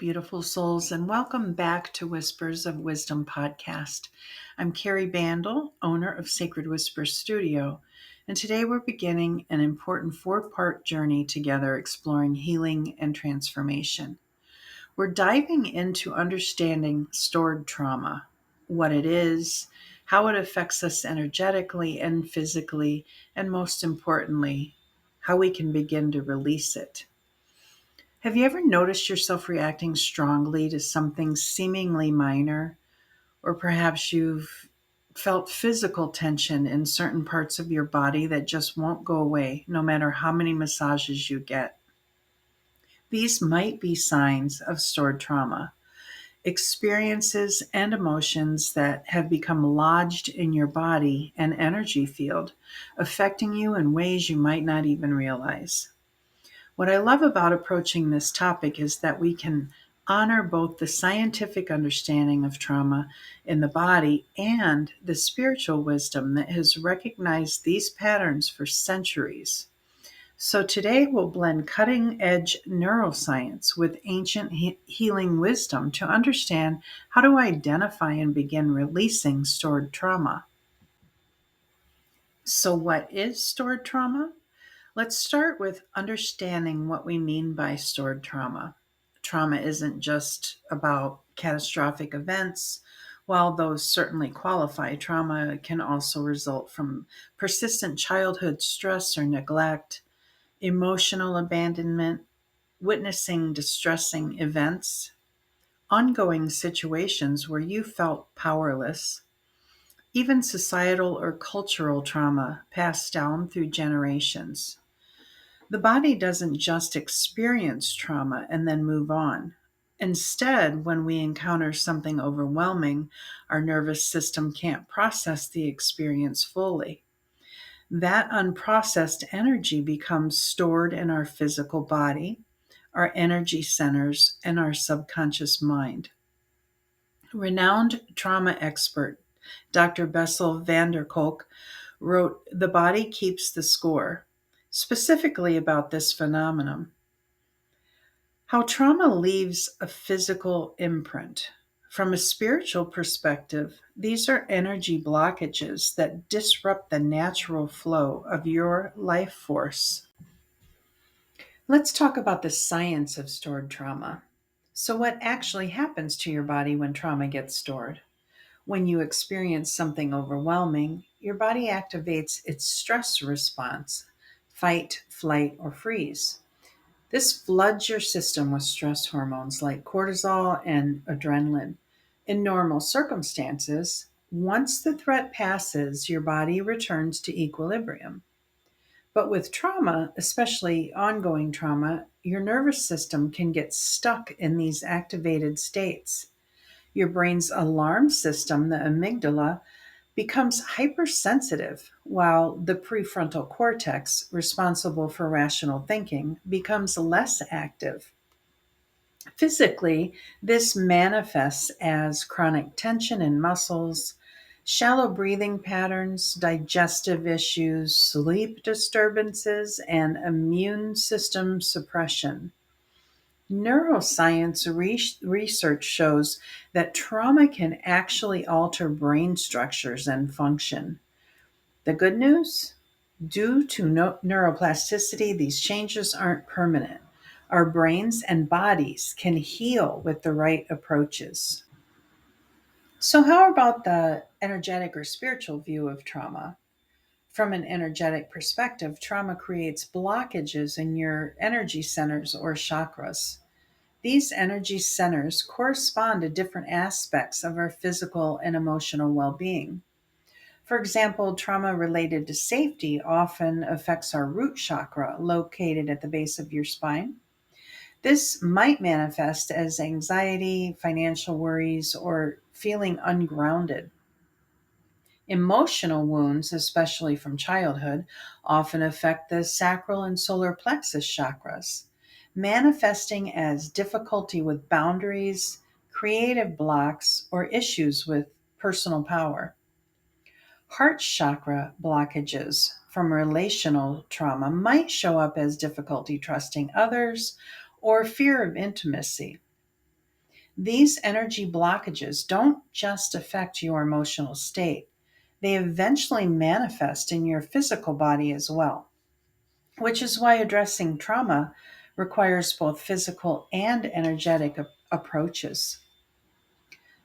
beautiful souls, and welcome back to Whispers of Wisdom podcast. I'm Carrie Bandel, owner of Sacred Whispers Studio, and today we're beginning an important 4-part journey together exploring healing and transformation. We're diving into understanding stored trauma, what it is, how it affects us energetically and physically, and most importantly, how we can begin to release it. Have you ever noticed yourself reacting strongly to something seemingly minor? Or perhaps you've felt physical tension in certain parts of your body that just won't go away, no matter how many massages you get. These might be signs of stored trauma, experiences and emotions that have become lodged in your body and energy field, affecting you in ways you might not even realize. What I love about approaching this topic is that we can honor both the scientific understanding of trauma in the body and the spiritual wisdom that has recognized these patterns for centuries. So today we'll blend cutting edge neuroscience with ancient healing wisdom to understand how to identify and begin releasing stored trauma. So, what is stored trauma? Let's start with understanding what we mean by stored trauma. Trauma isn't just about catastrophic events. While those certainly qualify, trauma can also result from persistent childhood stress or neglect, emotional abandonment, witnessing distressing events, ongoing situations where you felt powerless, even societal or cultural trauma passed down through generations. The body doesn't just experience trauma and then move on. Instead, when we encounter something overwhelming, our nervous system can't process the experience fully. That unprocessed energy becomes stored in our physical body, our energy centers, and our subconscious mind. Renowned trauma expert Dr. Bessel van der Kolk wrote, "The body keeps the score," specifically about this phenomenon. How trauma leaves a physical imprint. From a spiritual perspective, these are energy blockages that disrupt the natural flow of your life force. Let's talk about the science of stored trauma. So, what actually happens to your body when trauma gets stored? When you experience something overwhelming, your body activates its stress response: fight, flight, or freeze. This floods your system with stress hormones like cortisol and adrenaline. In normal circumstances, once the threat passes, your body returns to equilibrium. But with trauma, especially ongoing trauma, your nervous system can get stuck in these activated states. Your brain's alarm system, the amygdala, becomes hypersensitive, while the prefrontal cortex, responsible for rational thinking, becomes less active. Physically, this manifests as chronic tension in muscles, shallow breathing patterns, digestive issues, sleep disturbances, and immune system suppression. Neuroscience research shows that trauma can actually alter brain structures and function. The good news? Due to neuroplasticity, these changes aren't permanent. Our brains and bodies can heal with the right approaches. So, how about the energetic or spiritual view of trauma? From an energetic perspective, trauma creates blockages in your energy centers or chakras. These energy centers correspond to different aspects of our physical and emotional well being. For example, trauma related to safety often affects our root chakra, located at the base of your spine. This might manifest as anxiety, financial worries, or feeling ungrounded. Emotional wounds, especially from childhood, often affect the sacral and solar plexus chakras, manifesting as difficulty with boundaries, creative blocks, or issues with personal power. Heart chakra blockages from relational trauma might show up as difficulty trusting others or fear of intimacy. These energy blockages don't just affect your emotional state, they eventually manifest in your physical body as well, which is why addressing trauma requires both physical and energetic approaches.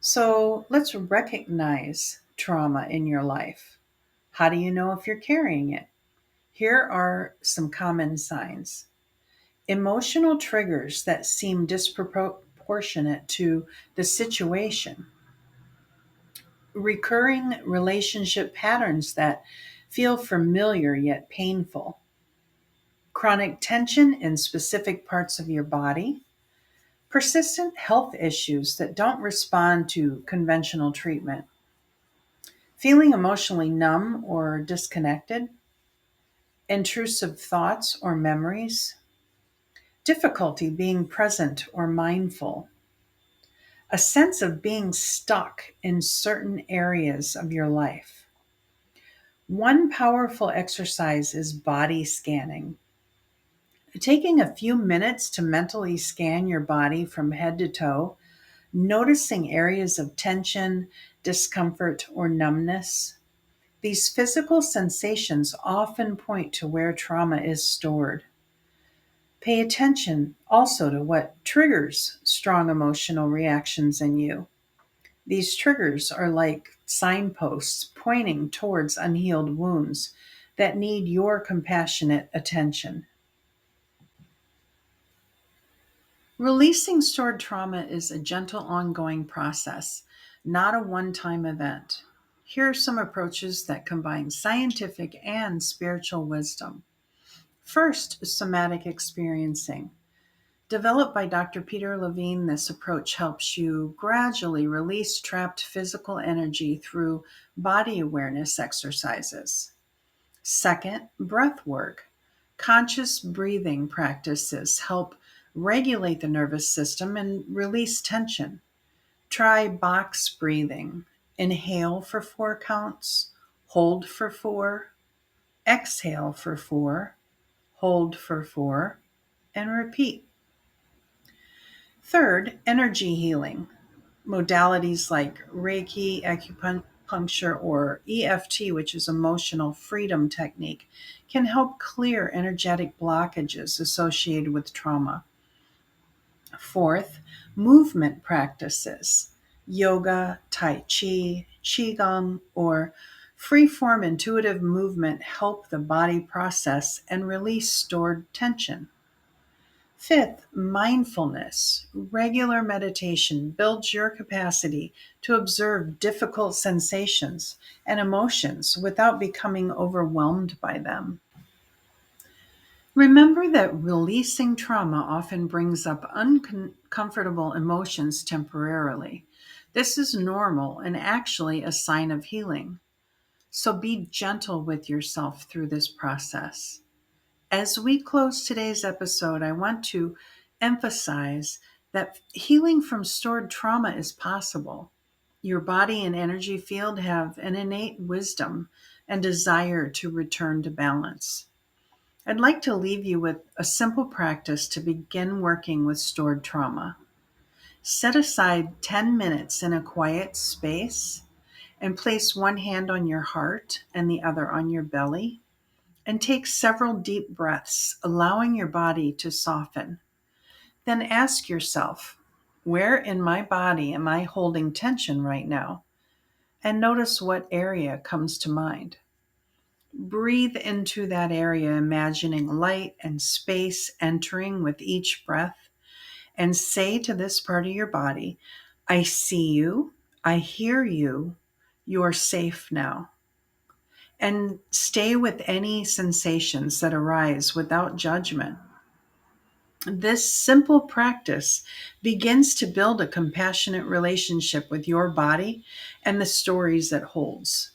So let's recognize trauma in your life. How do you know if you're carrying it? Here are some common signs. Emotional triggers that seem disproportionate to the situation. Recurring relationship patterns that feel familiar yet painful. Chronic tension in specific parts of your body. Persistent health issues that don't respond to conventional treatment. Feeling emotionally numb or disconnected. Intrusive thoughts or memories. Difficulty being present or mindful. A sense of being stuck in certain areas of your life. One powerful exercise is body scanning. Taking a few minutes to mentally scan your body from head to toe, noticing areas of tension, discomfort, or numbness. These physical sensations often point to where trauma is stored. Pay attention also to what triggers strong emotional reactions in you. These triggers are like signposts pointing towards unhealed wounds that need your compassionate attention. Releasing stored trauma is a gentle, ongoing process, not a one time event. Here are some approaches that combine scientific and spiritual wisdom. First, somatic experiencing. Developed by Dr. Peter Levine, this approach helps you gradually release trapped physical energy through body awareness exercises. Second, breath work. Conscious breathing practices help regulate the nervous system and release tension. Try box breathing. Inhale for 4 counts, hold for 4, exhale for 4, hold for 4, and repeat. Third, energy healing. Modalities like Reiki, acupuncture, or EFT, which is emotional freedom technique, can help clear energetic blockages associated with trauma. Fourth, movement practices. Yoga, Tai Chi, Qigong, or free-form intuitive movement help the body process and release stored tension. Fifth, mindfulness. Regular meditation builds your capacity to observe difficult sensations and emotions without becoming overwhelmed by them. Remember that releasing trauma often brings up uncomfortable emotions temporarily. This is normal and actually a sign of healing. So be gentle with yourself through this process. As we close today's episode, I want to emphasize that healing from stored trauma is possible. Your body and energy field have an innate wisdom and desire to return to balance. I'd like to leave you with a simple practice to begin working with stored trauma. Set aside 10 minutes in a quiet space and place one hand on your heart and the other on your belly. And take several deep breaths, allowing your body to soften. Then ask yourself, where in my body am I holding tension right now? And notice what area comes to mind. Breathe into that area, imagining light and space entering with each breath. And say to this part of your body, I see you, I hear you, you're safe now. And stay with any sensations that arise without judgment. This simple practice begins to build a compassionate relationship with your body and the stories it holds.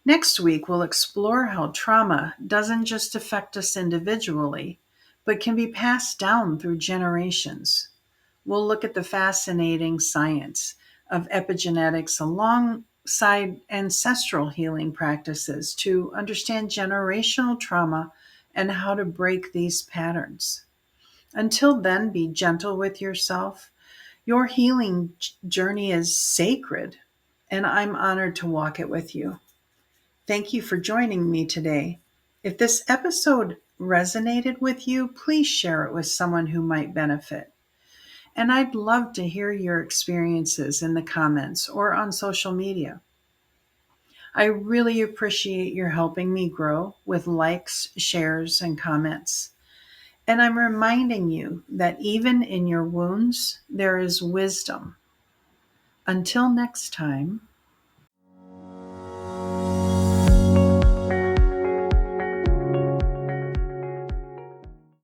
Next week, we'll explore how trauma doesn't just affect us individually, but can be passed down through generations. We'll look at the fascinating science of epigenetics alongside ancestral healing practices to understand generational trauma and how to break these patterns. Until then, be gentle with yourself. Your healing journey is sacred, and I'm honored to walk it with you. Thank you for joining me today. If this episode resonated with you, please share it with someone who might benefit. And I'd love to hear your experiences in the comments or on social media. I really appreciate your helping me grow with likes, shares, and comments. And I'm reminding you that even in your wounds, there is wisdom. Until next time.